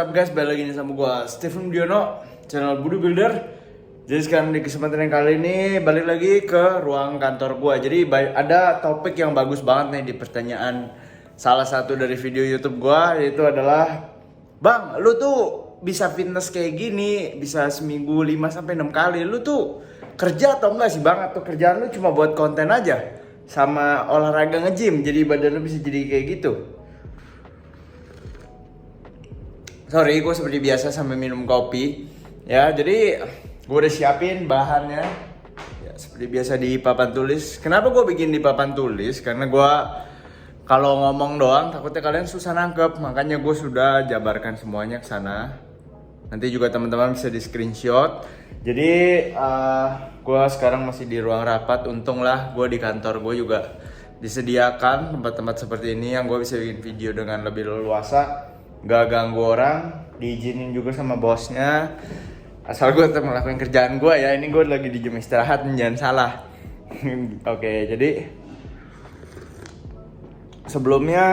up guys, balik lagi nih sama gua Stephen Diono, channel Bodybuilder. Jadi sekarang di kesempatan yang kali ini balik lagi ke ruang kantor gua. Jadi ada topik yang bagus banget nih di pertanyaan salah satu dari video YouTube gua, yaitu adalah, "Bang, lu tuh bisa fitness kayak gini, bisa seminggu 5 sampai 6 kali. Lu tuh kerja atau enggak sih, Bang? Atau kerjaan lu cuma buat konten aja sama olahraga nge-gym, jadi badan lu bisa jadi kayak gitu?" Sorry, gue seperti biasa sambil minum kopi. Ya, jadi gue udah siapin bahannya. Ya, seperti biasa di papan tulis. Kenapa gue bikin di papan tulis? Karena gue kalau ngomong doang takutnya kalian susah nangkep. Makanya gue sudah jabarkan semuanya ke sana. Nanti juga teman-teman bisa di screenshot. Jadi gue sekarang masih di ruang rapat. Untung lah gue di kantor gue juga disediakan tempat-tempat seperti ini yang gue bisa bikin video dengan lebih leluasa. Gak ganggu orang, diizinin juga sama bosnya. Asal gue tetap ngelakuin kerjaan gue ya. Ini gue lagi di jam istirahat, jangan salah. Oke, jadi sebelumnya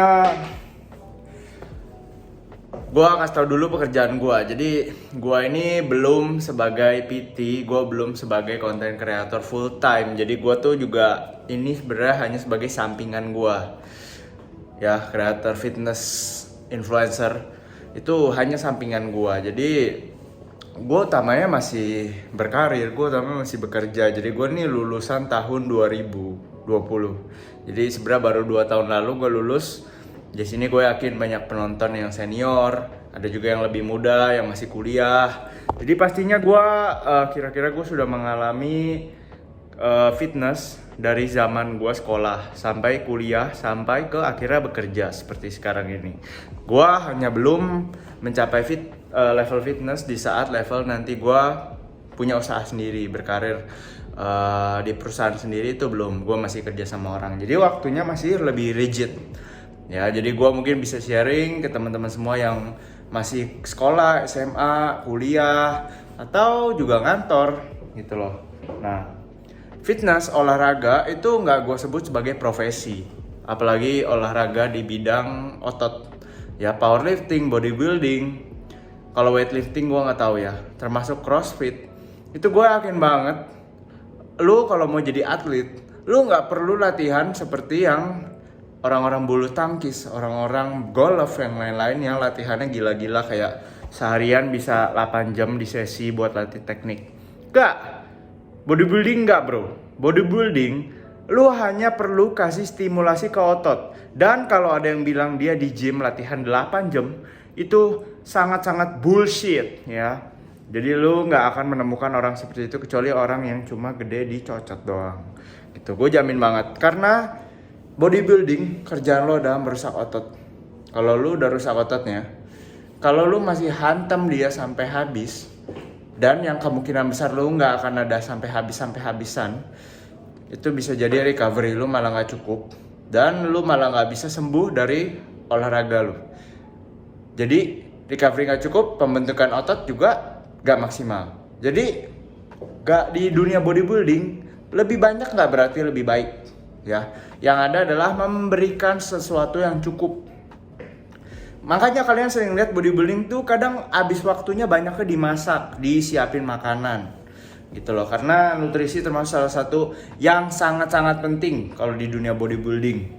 gue kasih tau dulu pekerjaan gue. Jadi gue ini belum sebagai PT, gue belum sebagai content creator full time. Jadi gue tuh juga ini sebenarnya hanya sebagai sampingan gue. Ya, creator fitness influencer itu hanya sampingan gua. Jadi gua utamanya masih berkarir, gua utamanya masih bekerja. Jadi gua nih lulusan tahun 2020. Jadi sebenarnya baru 2 tahun lalu gua lulus. Di sini gue yakin banyak penonton yang senior, ada juga yang lebih muda yang masih kuliah. Jadi pastinya gua kira-kira gua sudah mengalami fitness dari zaman gue sekolah sampai kuliah sampai ke akhirnya bekerja seperti sekarang ini. Gue hanya belum mencapai level fitness di saat level nanti gue punya usaha sendiri, berkarir di perusahaan sendiri itu belum. Gue masih kerja sama orang, jadi waktunya masih lebih rigid. Ya, jadi gue mungkin bisa sharing ke teman-teman semua yang masih sekolah, SMA, kuliah, atau juga ngantor gitu loh. Nah, fitness, olahraga itu nggak gue sebut sebagai profesi. Apalagi olahraga di bidang otot. Ya, powerlifting, bodybuilding. Kalau weightlifting gue nggak tahu ya. Termasuk crossfit. Itu gue yakin banget. Lu kalau mau jadi atlet, lu nggak perlu latihan seperti yang orang-orang bulu tangkis, orang-orang golf yang lain-lain yang latihannya gila-gila kayak seharian bisa 8 jam di sesi buat latih teknik. Nggak. Bodybuilding enggak bro, bodybuilding lu hanya perlu kasih stimulasi ke otot. Dan kalau ada yang bilang dia di gym latihan 8 jam, itu sangat-sangat bullshit ya. Jadi lu gak akan menemukan orang seperti itu kecuali orang yang cuma gede di cocot doang gitu, gue jamin banget. Karena bodybuilding kerjaan lo adalah merusak otot. Kalau lu udah rusak ototnya, kalau lu masih hantam dia sampai habis, dan yang kemungkinan besar lu nggak akan ada sampai habisan, itu bisa jadi recovery lu malah nggak cukup dan lu malah nggak bisa sembuh dari olahraga lu. Jadi recovery nggak cukup, pembentukan otot juga nggak maksimal. Jadi nggak di dunia bodybuilding lebih banyak nggak berarti lebih baik ya. Yang ada adalah memberikan sesuatu yang cukup. Makanya kalian sering lihat bodybuilding tuh kadang habis waktunya banyaknya dimasak, disiapin makanan gitu loh. Karena nutrisi termasuk salah satu yang sangat-sangat penting kalau di dunia bodybuilding.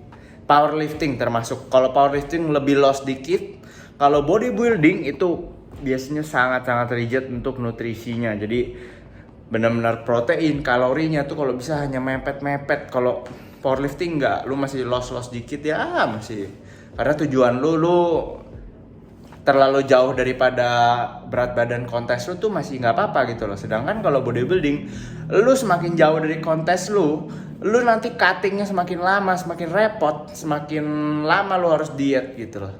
Powerlifting termasuk. Kalau powerlifting lebih loss dikit, kalau bodybuilding itu biasanya sangat-sangat rigid untuk nutrisinya. Jadi benar-benar protein, kalorinya tuh kalau bisa hanya mepet-mepet. Kalau powerlifting enggak, lu masih loss dikit ya masih. Karena tujuan lu terlalu jauh daripada berat badan kontes lu tuh masih nggak apa-apa gitu loh. Sedangkan kalau bodybuilding, lu semakin jauh dari kontes lu nanti cuttingnya semakin lama, semakin repot, semakin lama lu harus diet gitu loh.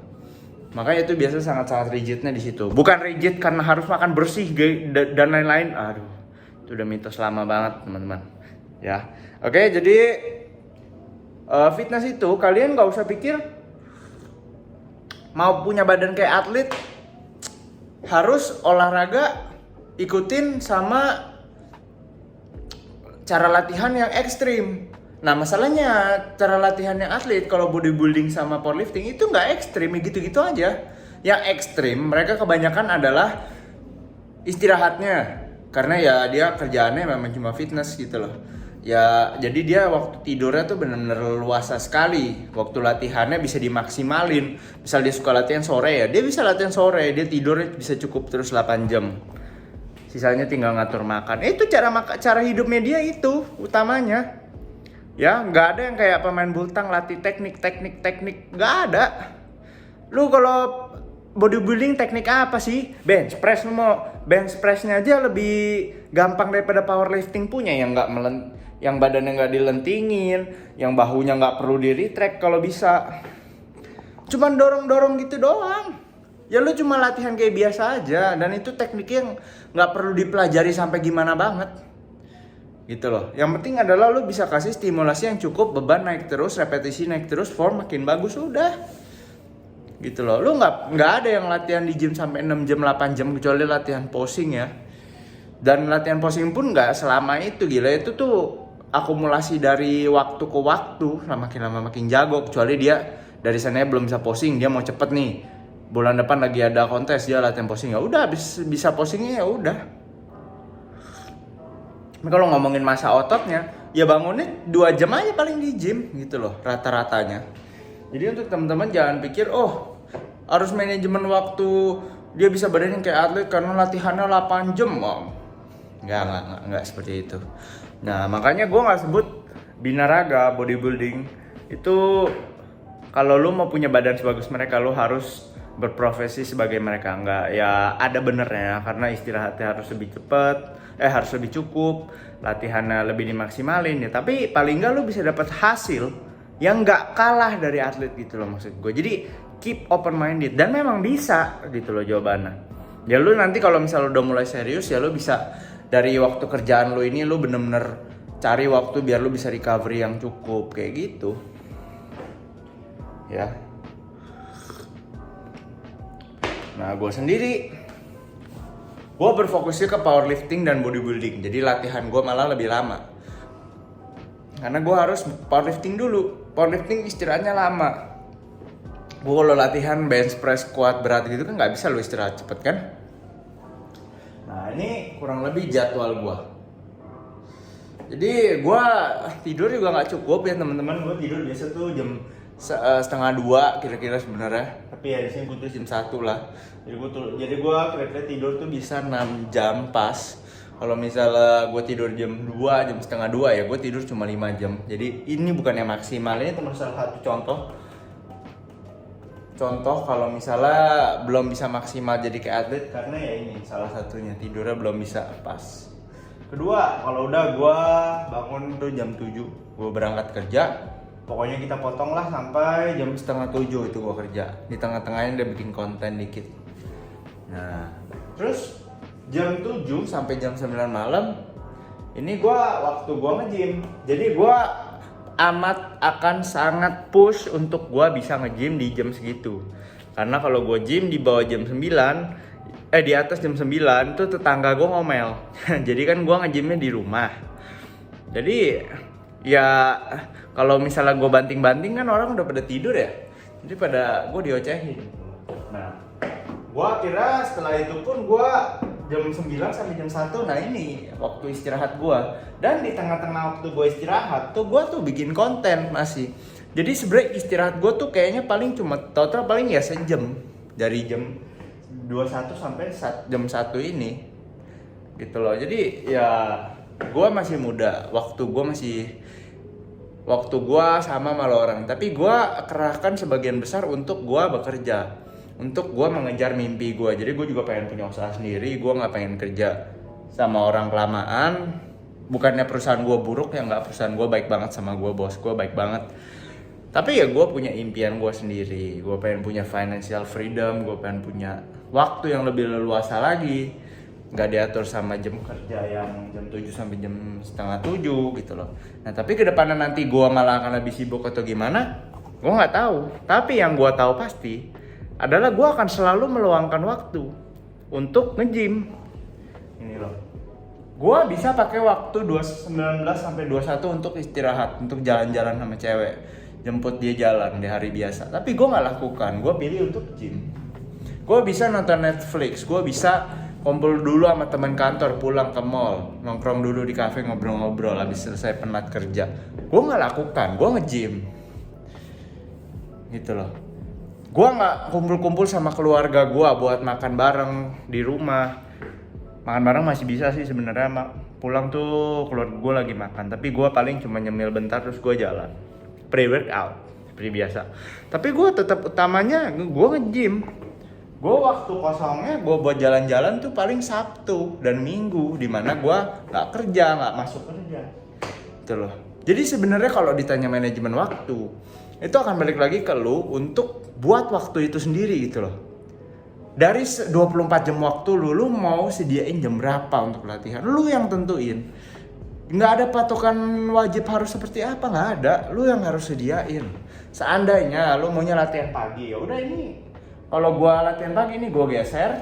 Makanya itu biasanya sangat-sangat rigidnya di situ. Bukan rigid karena harus makan bersih dan lain-lain. Aduh, itu udah mitos lama banget teman-teman. Ya, oke, jadi fitness itu kalian nggak usah pikir mau punya badan kayak atlet harus olahraga ikutin sama cara latihan yang ekstrim. Nah masalahnya cara latihan yang atlet kalau bodybuilding sama powerlifting itu nggak ekstrim, gitu-gitu aja. Yang ekstrim mereka kebanyakan adalah istirahatnya, karena ya dia kerjaannya memang cuma fitness gitu loh. Ya jadi dia waktu tidurnya tuh benar-benar luasa sekali. Waktu latihannya bisa dimaksimalin. Misal dia suka latihan sore ya, dia bisa latihan sore, dia tidurnya bisa cukup terus 8 jam. Sisanya tinggal ngatur makan. Itu cara hidupnya dia itu utamanya. Ya, nggak ada yang kayak pemain bultang latih teknik, nggak ada. Lu kalau bodybuilding teknik apa sih? Bench press, lu mau bench pressnya aja lebih gampang daripada powerlifting punya yang nggak yang badannya nggak dilentingin, yang bahunya nggak perlu di retract kalau bisa. Cuman dorong gitu doang. Ya lu cuma latihan kayak biasa aja, dan itu tekniknya yang nggak perlu dipelajari sampai gimana banget. Gitu loh. Yang penting adalah lu bisa kasih stimulasi yang cukup, beban naik terus, repetisi naik terus, form makin bagus udah. Gitu loh. Lu nggak ada yang latihan di gym sampai 6 jam 8 jam kecuali latihan posing ya. Dan latihan posing pun nggak selama itu, gila. Itu tuh akumulasi dari waktu ke waktu, makin lama makin jago. Kecuali dia dari sana belum bisa posing, dia mau cepet nih. Bulan depan lagi ada kontes, dia latihan posing, ya udah bisa posingnya ya udah. Kalau ngomongin masa ototnya, ya bangunnya 2 jam aja paling di gym gitu loh rata-ratanya. Jadi untuk teman-teman jangan pikir harus manajemen waktu, dia bisa badannya kayak atlet karena latihannya 8 jam. Enggak seperti itu. Nah, makanya gue nggak sebut binaraga bodybuilding itu. Kalau lu mau punya badan sebagus mereka, lu harus berprofesi sebagai mereka. Enggak, ya ada benernya, karena istirahatnya harus lebih cepat, harus lebih cukup, latihannya lebih dimaksimalin ya. Tapi paling enggak lu bisa dapat hasil yang nggak kalah dari atlet gitu loh maksud gue. Jadi keep open minded, dan memang bisa gitu loh jawabannya. Ya lu nanti kalau misalnya udah mulai serius, ya lu bisa dari waktu kerjaan lu ini lu bener-bener cari waktu biar lu bisa recovery yang cukup kayak gitu. Ya. Nah, gue sendiri berfokusnya ke powerlifting dan bodybuilding. Jadi latihan gue malah lebih lama. Karena gue harus powerlifting dulu. Powerlifting istirahatnya lama. Gue kalau latihan bench press, squat berat gitu kan nggak bisa lu istirahat cepet kan. Nah, ini kurang lebih jadwal gue. Jadi gue tidur juga nggak cukup ya teman-teman. Gue tidur biasa tuh jam 1:30 kira-kira sebenarnya. Tapi ya di sini gue tuh jam 1 lah. Jadi gue kira-kira tidur tuh bisa 6 jam pas. Kalau misalnya gue tidur jam 2, jam 1:30 ya gue tidur cuma 5 jam. Jadi ini bukannya maksimal, ini cuma salah satu contoh kalau misalnya belum bisa maksimal jadi kayak atlet, karena ya ini salah satunya, tidurnya belum bisa pas. Kedua, kalau udah gue bangun tuh jam 7 gue berangkat kerja, pokoknya kita potong lah sampai jam 6:30 itu gue kerja. Di tengah-tengahnya udah bikin konten dikit. Nah, terus jam 7 sampai jam 9 malam ini waktu gue nge-gym. Jadi gue amat akan sangat push untuk gue bisa nge-gym di jam segitu. Karena kalau gue gym di bawah jam 9, di atas jam 9 tuh tetangga gue ngomel. Jadi kan gue nge-gymnya di rumah. Jadi ya kalau misalnya gue banting-banting kan orang udah pada tidur ya. Jadi pada gue diocehin. Nah, gue kira setelah itu pun gue jam 9 sampai jam 1, nah ini waktu istirahat gue. Dan di tengah-tengah waktu gue istirahat tuh gue tuh bikin konten masih. Jadi sebenarnya istirahat gue tuh kayaknya paling cuma total paling ya sejam. Dari jam 21 sampai jam 1 ini gitu loh. Jadi ya gue masih muda, waktu gue sama malah orang. Tapi gue kerahkan sebagian besar untuk gue bekerja, untuk gue mengejar mimpi gue. Jadi gue juga pengen punya usaha sendiri. Gue nggak pengen kerja sama orang kelamaan. Bukannya perusahaan gue buruk ya, nggak, perusahaan gue baik banget sama gue, bos gue baik banget. Tapi ya gue punya impian gue sendiri. Gue pengen punya financial freedom. Gue pengen punya waktu yang lebih leluasa lagi. Gak diatur sama jam kerja yang jam 7 sampai jam 6:30 gitu loh. Nah tapi kedepannya nanti gue malah akan lebih sibuk atau gimana, gue gak tahu. Tapi yang gue tahu pasti adalah gue akan selalu meluangkan waktu untuk nge-gym. Ini loh. Gue bisa pakai waktu 19 sampai 21 untuk istirahat, untuk jalan-jalan sama cewek, jemput dia jalan di hari biasa. Tapi gue gak lakukan, gue pilih untuk gym. Gue bisa nonton Netflix, gue bisa kumpul dulu sama teman kantor, pulang ke mall, nongkrong dulu di kafe, ngobrol-ngobrol habis selesai penat kerja. Gue nggak lakukan, gue nge-gym gitu loh. Gue nggak kumpul-kumpul sama keluarga gue buat makan bareng di rumah. Makan bareng masih bisa sih sebenarnya, pulang tuh keluarga gue lagi makan, tapi gue paling cuma nyemil bentar terus gue jalan pre-workout seperti biasa. Tapi gue tetap utamanya gue nge-gym. Gue waktu kosongnya gue buat jalan-jalan tuh paling Sabtu dan Minggu, dimana gue nggak kerja, nggak masuk kerja gitu loh. Jadi sebenarnya kalau ditanya manajemen waktu, itu akan balik lagi ke lu untuk buat waktu itu sendiri gitu loh. Dari 24 jam waktu lu mau sediain jam berapa untuk latihan, lu yang tentuin. Nggak ada patokan wajib harus seperti apa, nggak ada. Lu yang harus sediain. Seandainya lu maunya latihan pagi, ya udah ini. Kalau gua latihan pagi ini gua geser,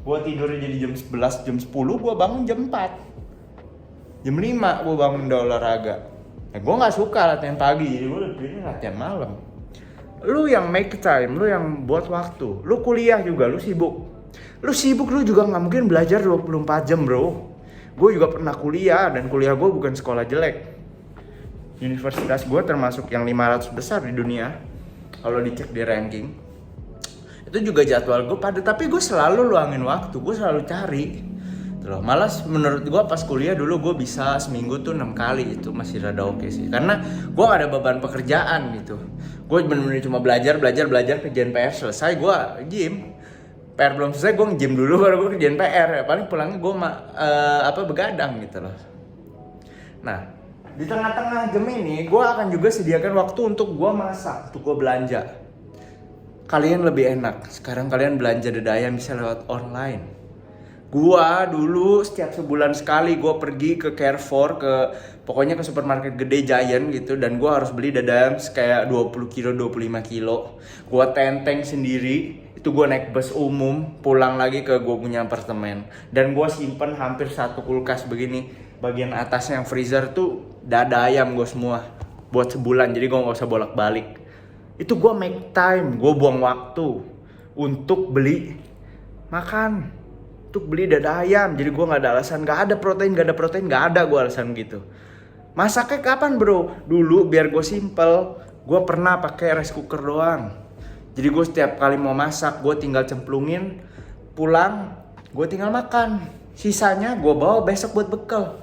gua tidurnya jadi jam 11, jam 10, gua bangun jam 4. Jam 5 gua bangun udah olahraga. Nah, gua nggak suka latihan pagi, jadi gua lebih latihan malam. Lu yang make time, lu yang buat waktu. Lu kuliah juga, lu sibuk. Lu juga nggak mungkin belajar 24 jam, bro. Gue juga pernah kuliah, dan kuliah gue bukan sekolah jelek. Universitas gue termasuk yang 500 besar di dunia kalau dicek di ranking. Itu juga jadwal gue padat, tapi gue selalu luangin waktu, gue selalu cari loh. Malas menurut gue pas kuliah dulu gue bisa seminggu tuh 6 kali, itu masih rada oke sih, karena gue gak ada beban pekerjaan gitu. Gue bener-bener cuma belajar, kerjaan PR selesai gue gym. PR belum selesai gue nge-gym dulu baru gue kerjain PR. Ya paling pulangnya gue begadang gitu loh. Nah, di tengah-tengah jam ini gue akan juga sediakan waktu untuk gue masak, untuk gue belanja. Kalian lebih enak sekarang kalian belanja dadayam bisa lewat online. Gua dulu setiap sebulan sekali gue pergi ke Carrefour, pokoknya ke supermarket gede Giant gitu, dan gue harus beli dadayam kayak 20 kilo, 25 kilo. Gue tenteng sendiri, itu gue naik bus umum, pulang lagi ke gue punya apartemen. Dan gue simpen hampir satu kulkas begini, bagian atasnya yang freezer tuh dadayam gue semua, buat sebulan, jadi gue gak usah bolak-balik. Itu gue make time, gue buang waktu untuk beli makan, untuk beli dadayam. Jadi gue gak ada alasan, gak ada protein, gak ada gue alasan gitu. Masaknya kapan bro? Dulu biar gue simple, gue pernah pakai rice cooker doang. Jadi gue setiap kali mau masak, gue tinggal cemplungin, pulang, gue tinggal makan. Sisanya gue bawa besok buat bekal.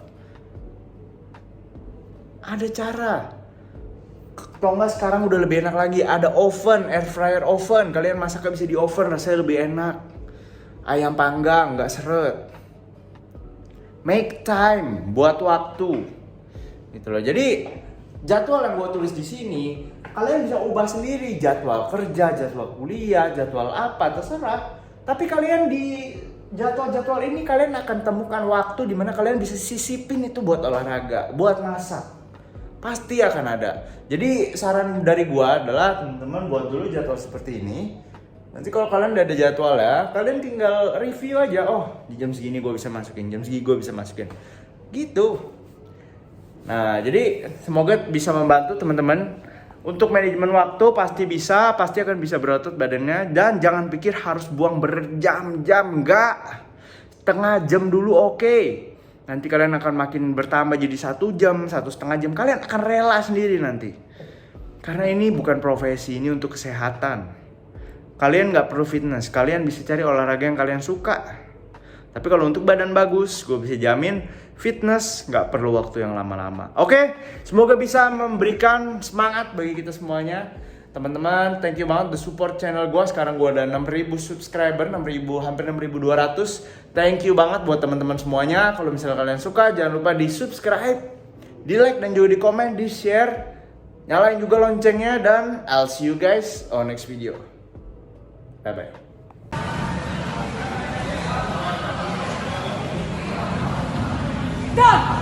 Ada cara. Kalau nggak sekarang udah lebih enak lagi, ada oven, air fryer oven. Kalian masaknya bisa di oven, rasanya lebih enak. Ayam panggang, nggak seret. Make time, buat waktu, gitu loh. Jadi jadwal yang gue tulis di sini, kalian bisa ubah sendiri. Jadwal kerja, jadwal kuliah, jadwal apa, terserah. Tapi kalian di jadwal-jadwal ini kalian akan temukan waktu di mana kalian bisa sisipin itu buat olahraga, buat masak. Pasti akan ada. Jadi saran dari gua adalah teman-teman buat dulu jadwal seperti ini. Nanti kalau kalian udah ada jadwal ya, kalian tinggal review aja. Oh, di jam segini gua bisa masukin, jam segini gua bisa masukin. Gitu. Nah, jadi semoga bisa membantu teman-teman. Untuk manajemen waktu pasti akan bisa berotot badannya. Dan jangan pikir harus buang berjam-jam, enggak. Setengah jam dulu oke. Nanti kalian akan makin bertambah jadi 1 jam, 1,5 jam. Kalian akan rela sendiri nanti. Karena ini bukan profesi, ini untuk kesehatan. Kalian gak perlu fitness, kalian bisa cari olahraga yang kalian suka. Tapi kalau untuk badan bagus, gue bisa jamin fitness gak perlu waktu yang lama-lama. Oke, semoga bisa memberikan semangat bagi kita semuanya. Teman-teman, thank you banget udah support channel gue. Sekarang gue ada 6.000 subscriber, hampir 6.200. Thank you banget buat teman-teman semuanya. Kalau misalnya kalian suka, jangan lupa di subscribe, di like, dan juga di komen, di share. Nyalain juga loncengnya, dan I'll see you guys on next video. Bye-bye. Done!